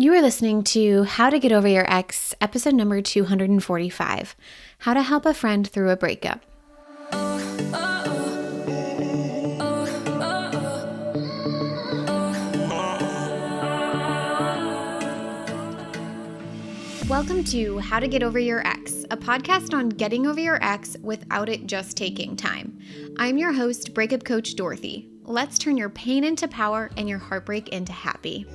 You are listening to How to Get Over Your Ex, episode number 245, How to Help a Friend Through a Breakup. Welcome to How to Get Over Your Ex, a podcast on getting over your ex without it just taking time. I'm your host, Breakup Coach Dorothy. Let's turn your pain into power and your heartbreak into happy.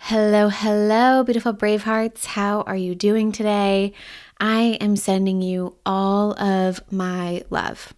Hello, beautiful brave hearts. How are you doing today? I am sending you all of my love.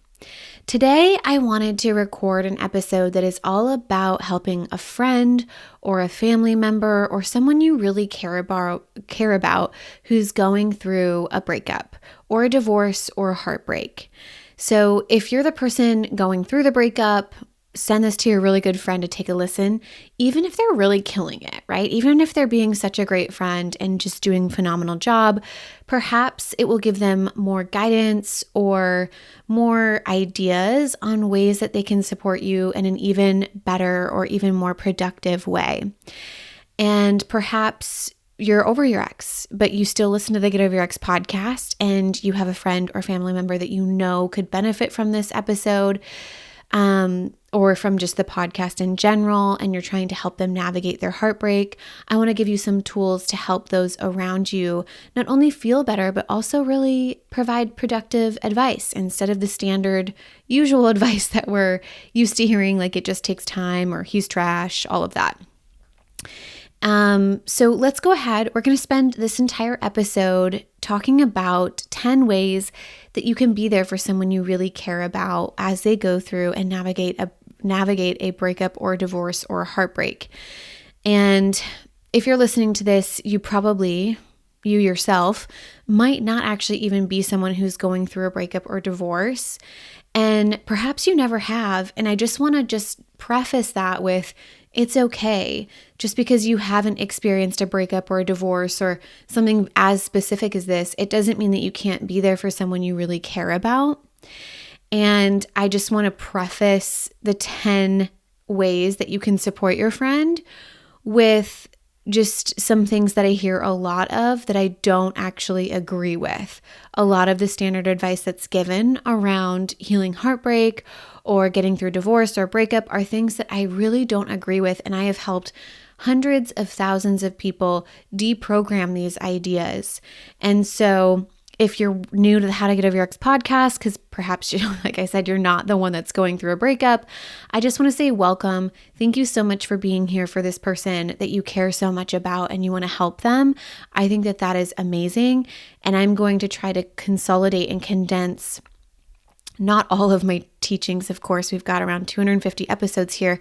Today, I wanted to record an episode that is all about helping a friend or a family member or someone you really care about who's going through a breakup or a divorce or a heartbreak. So if you're the person going through the breakup, send this to your really good friend to take a listen, even if they're really killing it, right? Even if they're being such a great friend and just doing a phenomenal job, perhaps it will give them more guidance or more ideas on ways that they can support you in an even better or even more productive way. And perhaps you're over your ex, but you still listen to the Get Over Your Ex podcast and you have a friend or family member that you know could benefit from this episode, or from just the podcast in general, and you're trying to help them navigate their heartbreak. I want to give you some tools to help those around you not only feel better, but also really provide productive advice instead of the standard usual advice that we're used to hearing, like it just takes time or he's trash, all of that. So let's go ahead. We're going to spend this entire episode talking about 10 ways that you can be there for someone you really care about as they go through and navigate a breakup or a divorce or a heartbreak. And if you're listening to this, you yourself might not actually even be someone who's going through a breakup or divorce. And perhaps you never have. And I just want to preface that with, it's okay. Just because you haven't experienced a breakup or a divorce or something as specific as this, it doesn't mean that you can't be there for someone you really care about. And I just want to preface the 10 ways that you can support your friend with just some things that I hear a lot of that I don't actually agree with. A lot of the standard advice that's given around healing heartbreak or getting through divorce or breakup are things that I really don't agree with. And I have helped hundreds of thousands of people deprogram these ideas. And so if you're new to the How to Get Over Your Ex podcast, because perhaps, like I said, you're not the one that's going through a breakup, I just want to say welcome. Thank you so much for being here for this person that you care so much about and you want to help them. I think that is amazing. And I'm going to try to consolidate and condense not all of my teachings. Of course, we've got around 250 episodes here.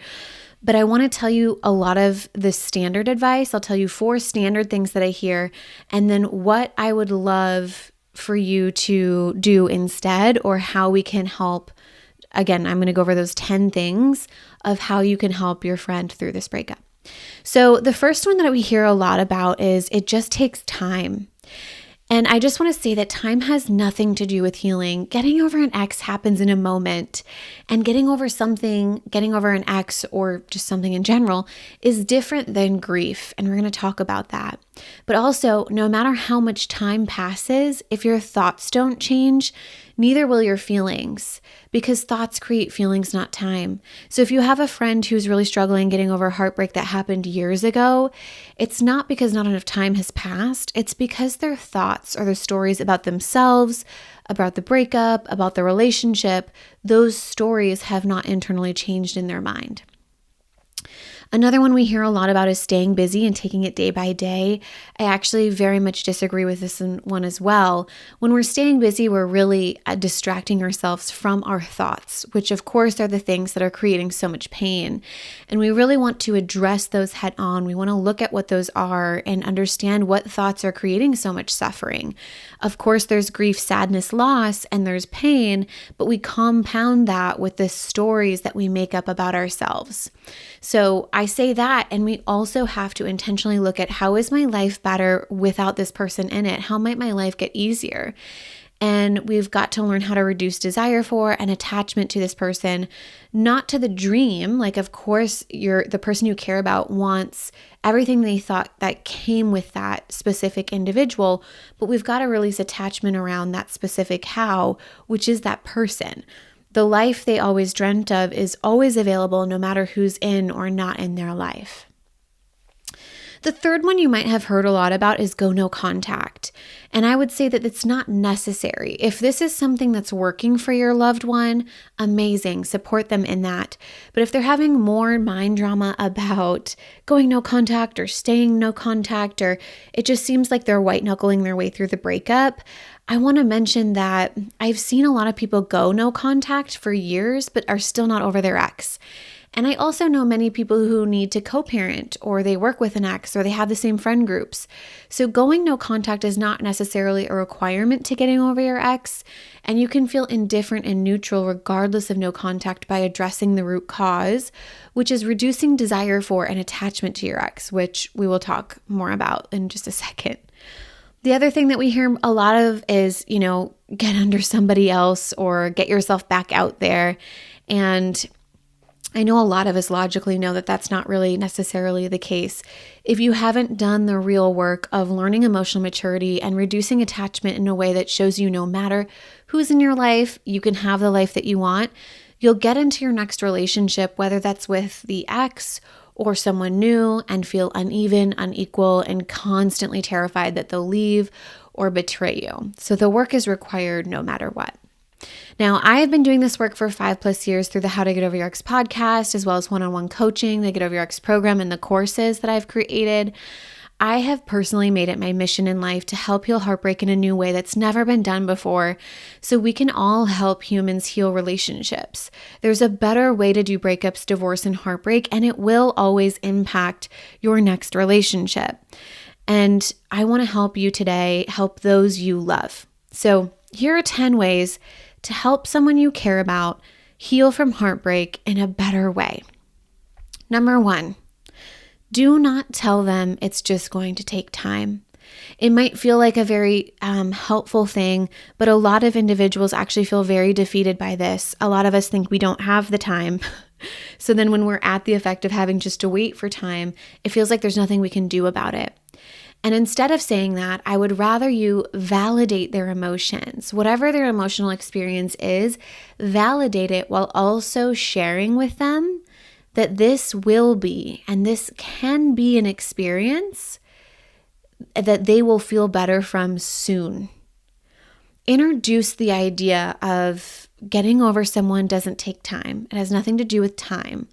But I want to tell you a lot of the standard advice. I'll tell you 4 standard things that I hear, and then what I would love for you to do instead, or how we can help. Again, I'm going to go over those 10 things of how you can help your friend through this breakup. So the first one that we hear a lot about is it just takes time. And I just want to say that time has nothing to do with healing. Getting over an ex happens in a moment, and getting over an ex or just something in general is different than grief. And we're going to talk about that. But also, no matter how much time passes, if your thoughts don't change, neither will your feelings, because thoughts create feelings, not time. So if you have a friend who's really struggling getting over heartbreak that happened years ago, it's not because not enough time has passed. It's because their thoughts or their stories about themselves, about the breakup, about the relationship, those stories have not internally changed in their mind. Another one we hear a lot about is staying busy and taking it day by day. I actually very much disagree with this one as well. When we're staying busy, we're really distracting ourselves from our thoughts, which of course are the things that are creating so much pain. And we really want to address those head on. We want to look at what those are and understand what thoughts are creating so much suffering. Of course, there's grief, sadness, loss, and there's pain, but we compound that with the stories that we make up about ourselves. So I say that, and we also have to intentionally look at, how is my life better without this person in it? How might my life get easier? And we've got to learn how to reduce desire for and attachment to this person, not to the dream. Like, of course, the person you care about wants everything they thought that came with that specific individual, but we've got to release attachment around that specific how, which is that person. The life they always dreamt of is always available no matter who's in or not in their life. The third one you might have heard a lot about is go no contact. And I would say that it's not necessary. If this is something that's working for your loved one, amazing, support them in that. But if they're having more mind drama about going no contact or staying no contact, or it just seems like they're white knuckling their way through the breakup, I want to mention that I've seen a lot of people go no contact for years, but are still not over their ex. And I also know many people who need to co-parent, or they work with an ex, or they have the same friend groups. So going no contact is not necessarily a requirement to getting over your ex, and you can feel indifferent and neutral regardless of no contact by addressing the root cause, which is reducing desire for and attachment to your ex, which we will talk more about in just a second. The other thing that we hear a lot of is, get under somebody else or get yourself back out there. And I know a lot of us logically know that that's not really necessarily the case. If you haven't done the real work of learning emotional maturity and reducing attachment in a way that shows you no matter who's in your life, you can have the life that you want, you'll get into your next relationship, whether that's with the ex or someone new, and feel uneven, unequal, and constantly terrified that they'll leave or betray you. So the work is required no matter what. Now, I have been doing this work for 5+ years through the How to Get Over Your Ex podcast, as well as one-on-one coaching, the Get Over Your Ex program, and the courses that I've created. I have personally made it my mission in life to help heal heartbreak in a new way that's never been done before, so we can all help humans heal relationships. There's a better way to do breakups, divorce, and heartbreak, and it will always impact your next relationship. And I want to help you today, help those you love. So here are 10 ways to help someone you care about heal from heartbreak in a better way. Number 1, do not tell them it's just going to take time. It might feel like a very helpful thing, but a lot of individuals actually feel very defeated by this. A lot of us think we don't have the time. So then when we're at the effect of having just to wait for time, it feels like there's nothing we can do about it. And instead of saying that, I would rather you validate their emotions. Whatever their emotional experience is, validate it while also sharing with them that this will be, and this can be, an experience that they will feel better from soon. Introduce the idea of getting over someone doesn't take time. It has nothing to do with time.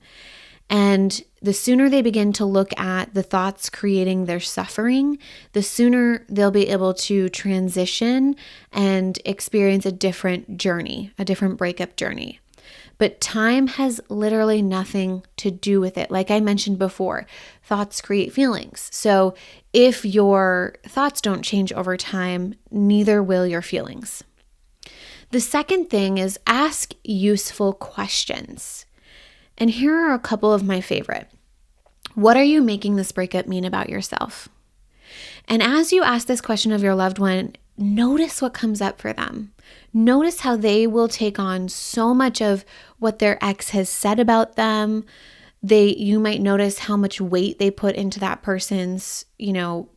And the sooner they begin to look at the thoughts creating their suffering, the sooner they'll be able to transition and experience a different journey, a different breakup journey. But time has literally nothing to do with it. Like I mentioned before, thoughts create feelings. So if your thoughts don't change over time, neither will your feelings. The second thing is ask useful questions. And here are a couple of my favorite. What are you making this breakup mean about yourself? And as you ask this question of your loved one, notice what comes up for them. Notice how they will take on so much of what their ex has said about them. You might notice how much weight they put into that person's,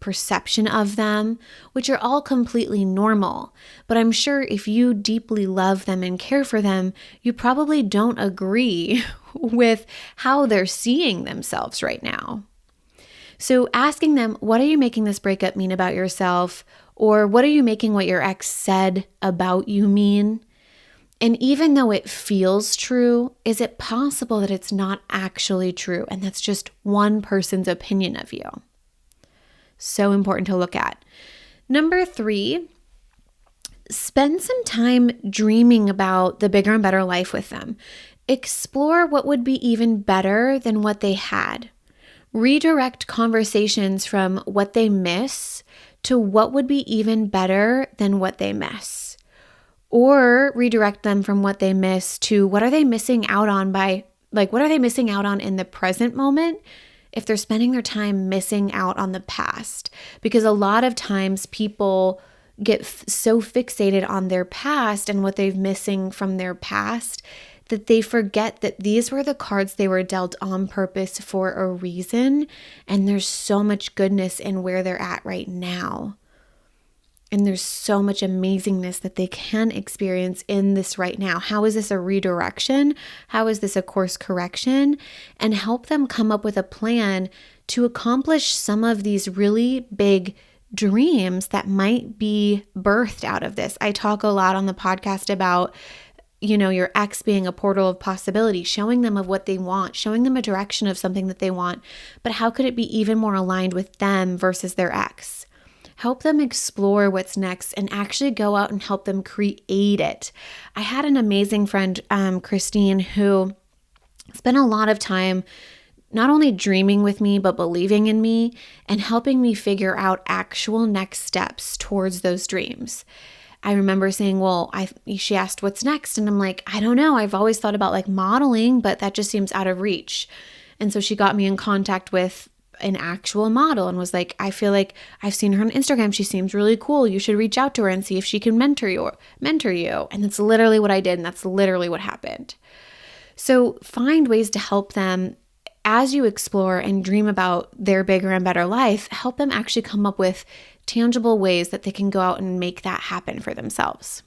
perception of them, which are all completely normal. But I'm sure if you deeply love them and care for them, you probably don't agree with how they're seeing themselves right now. So asking them, what are you making this breakup mean about yourself? Or what are you making what your ex said about you mean? And even though it feels true, is it possible that it's not actually true and that's just one person's opinion of you? So important to look at. Number 3, spend some time dreaming about the bigger and better life with them. Explore what would be even better than what they had. Redirect conversations from what they miss to what would be even better than what they miss. Or redirect them from what they miss to what are they missing out on what are they missing out on in the present moment if they're spending their time missing out on the past? Because a lot of times people get so fixated on their past and what they've missing from their past that they forget that these were the cards they were dealt on purpose for a reason. And there's so much goodness in where they're at right now. And there's so much amazingness that they can experience in this right now. How is this a redirection? How is this a course correction? And help them come up with a plan to accomplish some of these really big dreams that might be birthed out of this. I talk a lot on the podcast about, your ex being a portal of possibility, showing them of what they want, showing them a direction of something that they want. But how could it be even more aligned with them versus their ex? Help them explore what's next and actually go out and help them create it. I had an amazing friend, Christine, who spent a lot of time not only dreaming with me, but believing in me and helping me figure out actual next steps towards those dreams. I remember saying, she asked what's next. And I'm like, I don't know. I've always thought about like modeling, but that just seems out of reach. And so she got me in contact with an actual model and was like, I feel like I've seen her on Instagram. She seems really cool. You should reach out to her and see if she can mentor you. And that's literally what I did. And that's literally what happened. So find ways to help them as you explore and dream about their bigger and better life. Help them actually come up with tangible ways that they can go out and make that happen for themselves.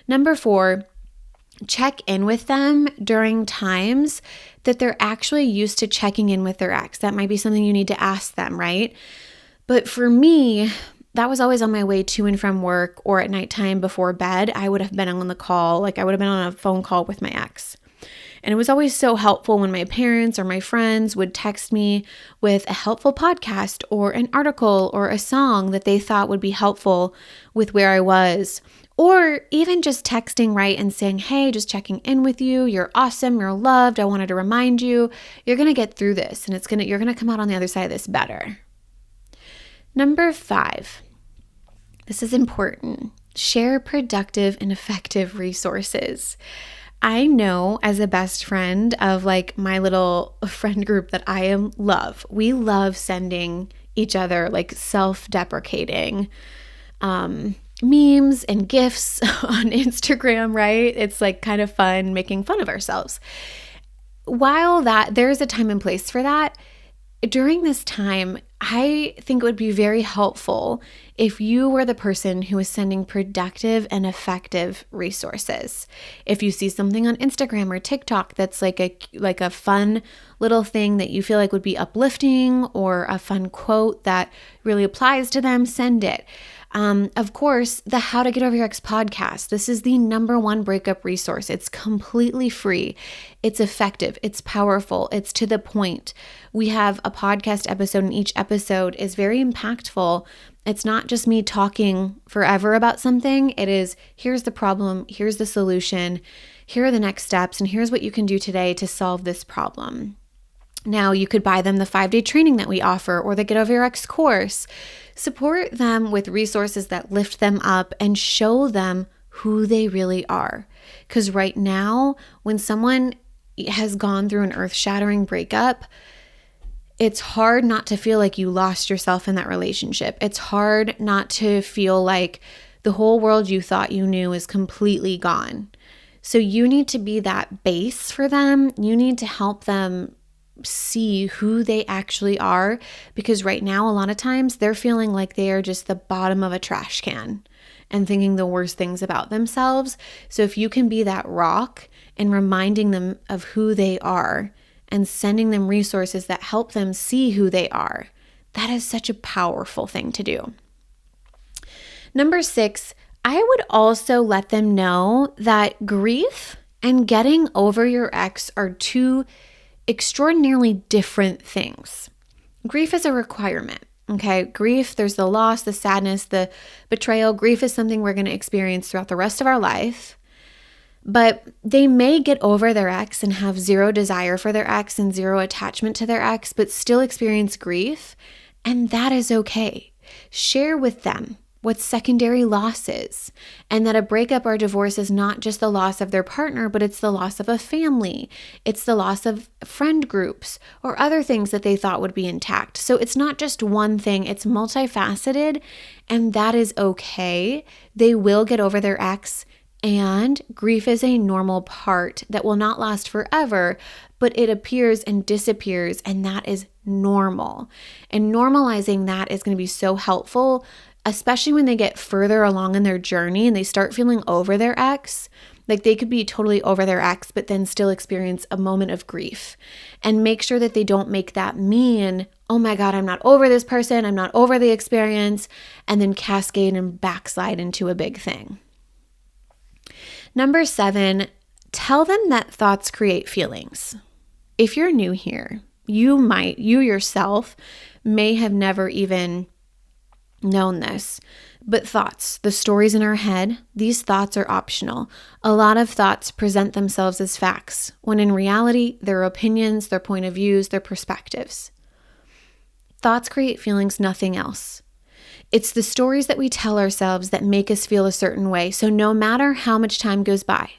Number 4, check in with them during times that they're actually used to checking in with their ex. That might be something you need to ask them, right? But for me, that was always on my way to and from work or at nighttime before bed. I would have been on the call, I would have been on a phone call with my ex. And it was always so helpful when my parents or my friends would text me with a helpful podcast or an article or a song that they thought would be helpful with where I was. Or even just texting, right, and saying, hey, just checking in with you. You're awesome. You're loved. I wanted to remind you, you're going to get through this and you're going to come out on the other side of this better. Number 5, this is important. Share productive and effective resources. I know as a best friend of like my little friend group that I love, we love sending each other like self-deprecating memes and GIFs on Instagram, right? It's like kind of fun making fun of ourselves. While there's a time and place for that, during this time, I think it would be very helpful if you were the person who is sending productive and effective resources. If you see something on Instagram or TikTok that's like a fun little thing that you feel like would be uplifting or a fun quote that really applies to them, send it. Of course, the How to Get Over Your Ex podcast. This is the number 1 breakup resource. It's completely free. It's effective. It's powerful. It's to the point. We have a podcast episode, and each episode is very impactful. It's not just me talking forever about something. It is, here's the problem, here's the solution, here are the next steps, and here's what you can do today to solve this problem. Now, you could buy them the 5-day training that we offer or the Get Over Your Ex course. Support them with resources that lift them up and show them who they really are. Because right now, when someone has gone through an earth-shattering breakup, it's hard not to feel like you lost yourself in that relationship. It's hard not to feel like the whole world you thought you knew is completely gone. So you need to be that base for them. You need to help them see who they actually are, because right now a lot of times they're feeling like they are just the bottom of a trash can and thinking the worst things about themselves. So if you can be that rock and reminding them of who they are and sending them resources that help them see who they are, that is such a powerful thing to do. Number 6, I would also let them know that grief and getting over your ex are two extraordinarily different things. Grief is a requirement, okay? Grief, there's the loss, the sadness, the betrayal. Grief is something we're going to experience throughout the rest of our life. But they may get over their ex and have zero desire for their ex and zero attachment to their ex, but still experience grief. And that is okay. Share with them what secondary loss is, and that a breakup or divorce is not just the loss of their partner, but it's the loss of a family. It's the loss of friend groups or other things that they thought would be intact. So it's not just one thing, it's multifaceted, and that is okay. They will get over their ex, and grief is a normal part that will not last forever, but it appears and disappears, and that is normal. And normalizing that is going to be so helpful, especially when they get further along in their journey and they start feeling over their ex. Like they could be totally over their ex, but then still experience a moment of grief. And make sure that they don't make that mean, oh my God, I'm not over this person, I'm not over the experience, and then cascade and backslide into a big thing. Number 7, tell them that thoughts create feelings. If you're new here, you yourself may have never even known this, but thoughts, the stories in our head, these thoughts are optional. A lot of thoughts present themselves as facts, when in reality, they're opinions, their point of views, their perspectives. Thoughts create feelings, nothing else. It's the stories that we tell ourselves that make us feel a certain way. So no matter how much time goes by,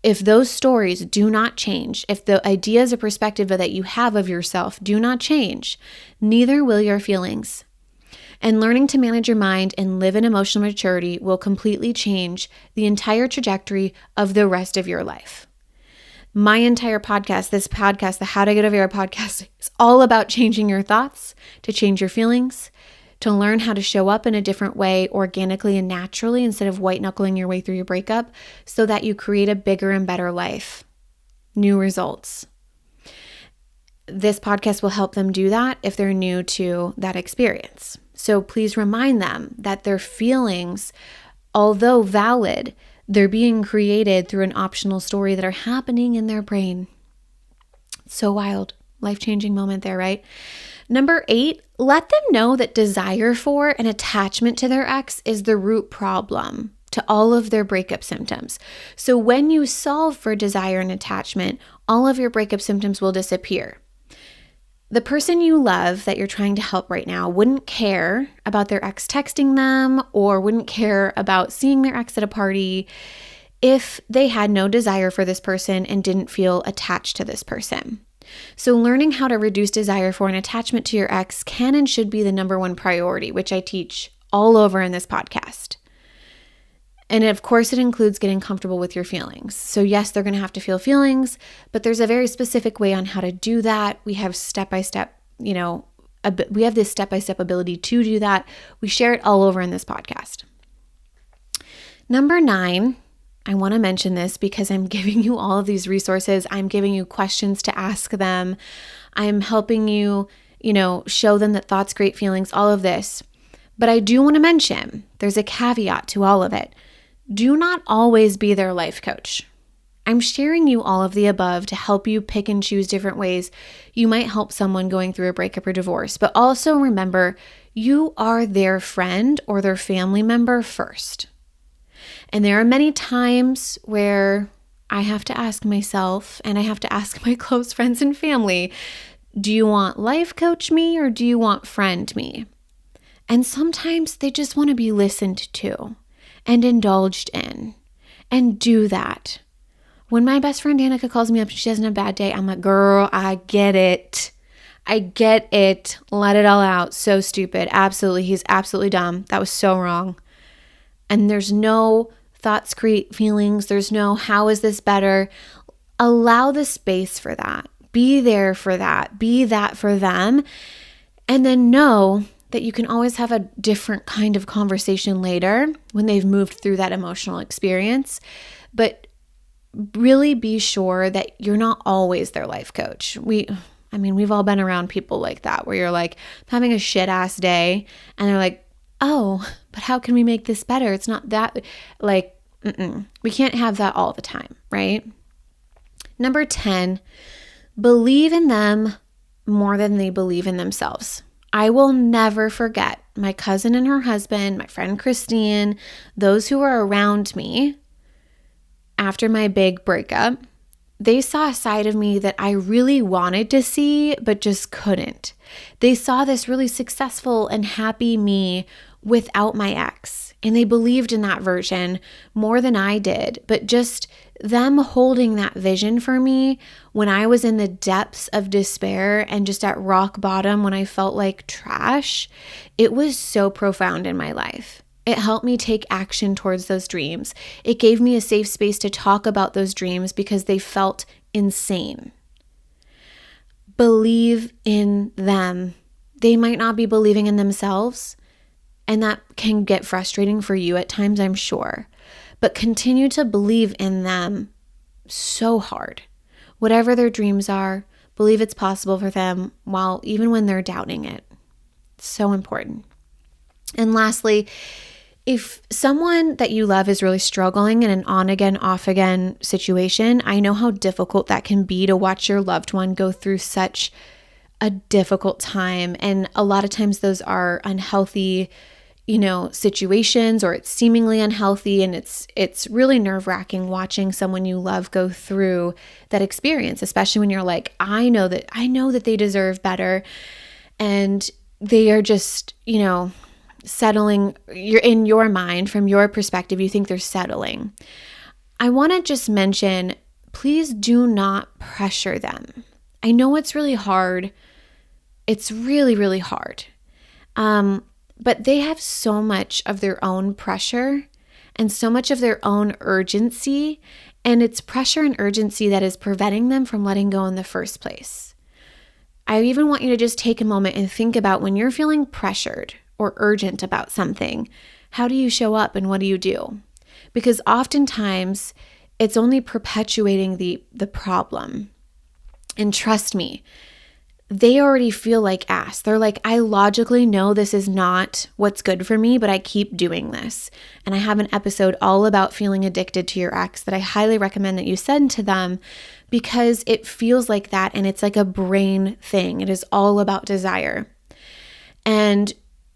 if those stories do not change, if the ideas or perspective that you have of yourself do not change, neither will your feelings. And learning to manage your mind and live in emotional maturity will completely change the entire trajectory of the rest of your life. My entire podcast, this podcast, the How to Get Over Your podcast, is all about changing your thoughts, to change your feelings, to learn how to show up in a different way organically and naturally instead of white knuckling your way through your breakup so that you create a bigger and better life. New results. This podcast will help them do that if they're new to that experience. So please remind them that their feelings, although valid, they're being created through an optional story that are happening in their brain. So wild, life-changing moment there, right? Number 8, let them know that desire for and attachment to their ex is the root problem to all of their breakup symptoms. So when you solve for desire and attachment, all of your breakup symptoms will disappear. The person you love that you're trying to help right now wouldn't care about their ex texting them or wouldn't care about seeing their ex at a party if they had no desire for this person and didn't feel attached to this person. So learning how to reduce desire for and attachment to your ex can and should be the number one priority, which I teach all over in this podcast. And of course, it includes getting comfortable with your feelings. So yes, they're going to have to feel feelings, but there's a very specific way on how to do that. We have step-by-step, we have this step-by-step ability to do that. We share it all over in this podcast. Number 9, I want to mention this because I'm giving you all of these resources. I'm giving you questions to ask them. I'm helping you, show them that thoughts create feelings, all of this. But I do want to mention, there's a caveat to all of it. Do not always be their life coach. I'm sharing you all of the above to help you pick and choose different ways you might help someone going through a breakup or divorce. But also remember, you are their friend or their family member first. And there are many times where I have to ask myself and I have to ask my close friends and family, do you want life coach me or do you want friend me? And sometimes they just want to be listened to and indulged in, and do that. When my best friend Danica calls me up and she has a bad day, I'm like, girl, I get it. Let it all out. So stupid. Absolutely. He's absolutely dumb. That was so wrong. And there's no thoughts create feelings. There's no how is this better. Allow the space for that. Be there for that. Be that for them. And then know that you can always have a different kind of conversation later when they've moved through that emotional experience. But really be sure that you're not always their life coach. We've all been around people like that where you're like having a shit ass day and they're like, oh, but how can we make this better? It's not that we can't have that all the time, right? Number 10, believe in them more than they believe in themselves. I will never forget my cousin and her husband, my friend Christine, those who were around me after my big breakup. They saw a side of me that I really wanted to see, but just couldn't. They saw this really successful and happy me without my ex. And they believed in that version more than I did. But just them holding that vision for me when I was in the depths of despair and just at rock bottom when I felt like trash, it was so profound in my life. It helped me take action towards those dreams. It gave me a safe space to talk about those dreams because they felt insane. Believe in them. They might not be believing in themselves, and that can get frustrating for you at times, I'm sure. But continue to believe in them so hard. Whatever their dreams are, believe it's possible for them even when they're doubting it. It's so important. And lastly, if someone that you love is really struggling in an on-again, off-again situation, I know how difficult that can be to watch your loved one go through such a difficult time. And a lot of times those are unhealthy, situations, or it's seemingly unhealthy. And it's really nerve-wracking watching someone you love go through that experience, especially when you're like, I know that they deserve better. And they are just, settling. You're in your mind, from your perspective, you think they're settling. I want to just mention, please do not pressure them. I know it's really hard. It's really, really hard. But they have so much of their own pressure and so much of their own urgency, and it's pressure and urgency that is preventing them from letting go in the first place. I even want you to just take a moment and think about when you're feeling pressured or urgent about something, how do you show up and what do you do? Because oftentimes it's only perpetuating the problem. And trust me, they already feel like ass. They're like, I logically know this is not what's good for me, but I keep doing this. And I have an episode all about feeling addicted to your ex that I highly recommend that you send to them, because it feels like that and it's like a brain thing. It is all about desire. And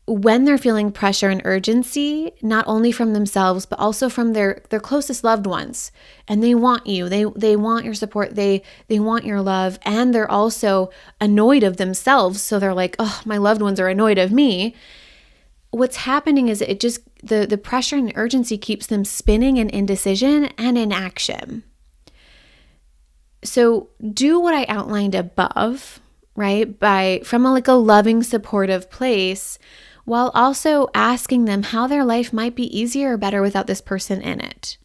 when they're feeling pressure and urgency, not only from themselves, but also from their closest loved ones, and they want you, they want your support, they want your love, and they're also annoyed of themselves. So they're like, oh, my loved ones are annoyed of me. What's happening is it just, the pressure and urgency keeps them spinning in indecision and inaction. So do what I outlined above, right? From a loving, supportive place, while also asking them how their life might be easier or better without this person in it.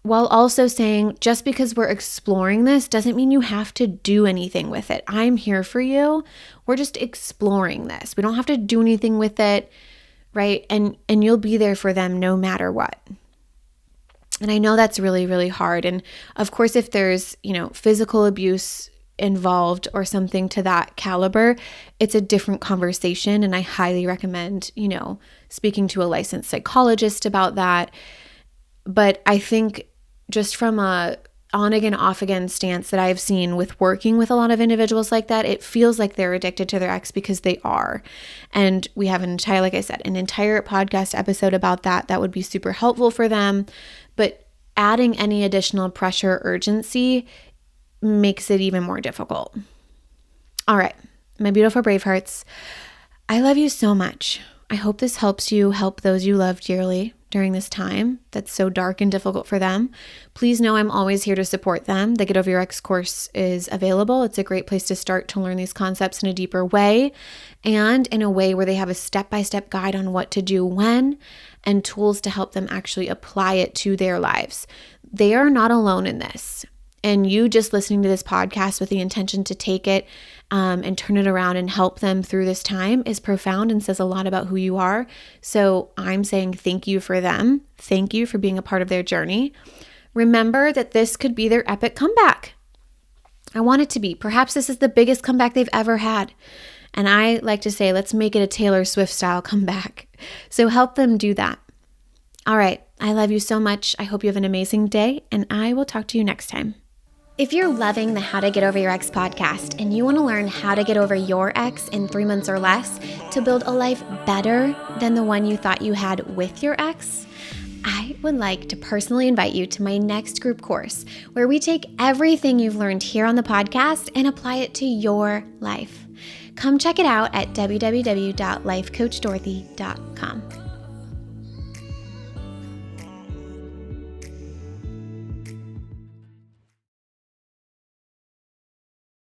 While also saying, just because we're exploring this doesn't mean you have to do anything with it. I'm here for you. We're just exploring this. We don't have to do anything with it, right? And you'll be there for them no matter what. And I know that's really, really hard. And of course, if there's, physical abuse involved or something to that caliber, it's a different conversation. And I highly recommend, speaking to a licensed psychologist about that. But I think just from a on-again, off-again stance that I've seen with working with a lot of individuals like that, it feels like they're addicted to their ex because they are. And we have an entire podcast episode about that. That would be super helpful for them. But adding any additional pressure or urgency makes it even more difficult. All right, my beautiful Bravehearts, I love you so much. I hope this helps you help those you love dearly during this time that's so dark and difficult for them. Please know I'm always here to support them. The Get Over Your Ex course is available. It's a great place to start to learn these concepts in a deeper way, and in a way where they have a step-by-step guide on what to do when, and tools to help them actually apply it to their lives. They are not alone in this. And you just listening to this podcast with the intention to take it and turn it around and help them through this time is profound and says a lot about who you are. So I'm saying thank you for them. Thank you for being a part of their journey. Remember that this could be their epic comeback. I want it to be. Perhaps this is the biggest comeback they've ever had. And I like to say, let's make it a Taylor Swift style comeback. So help them do that. All right. I love you so much. I hope you have an amazing day, and I will talk to you next time. If you're loving the How to Get Over Your Ex podcast and you want to learn how to get over your ex in 3 months or less to build a life better than the one you thought you had with your ex, I would like to personally invite you to my next group course where we take everything you've learned here on the podcast and apply it to your life. Come check it out at www.lifecoachdorothy.com.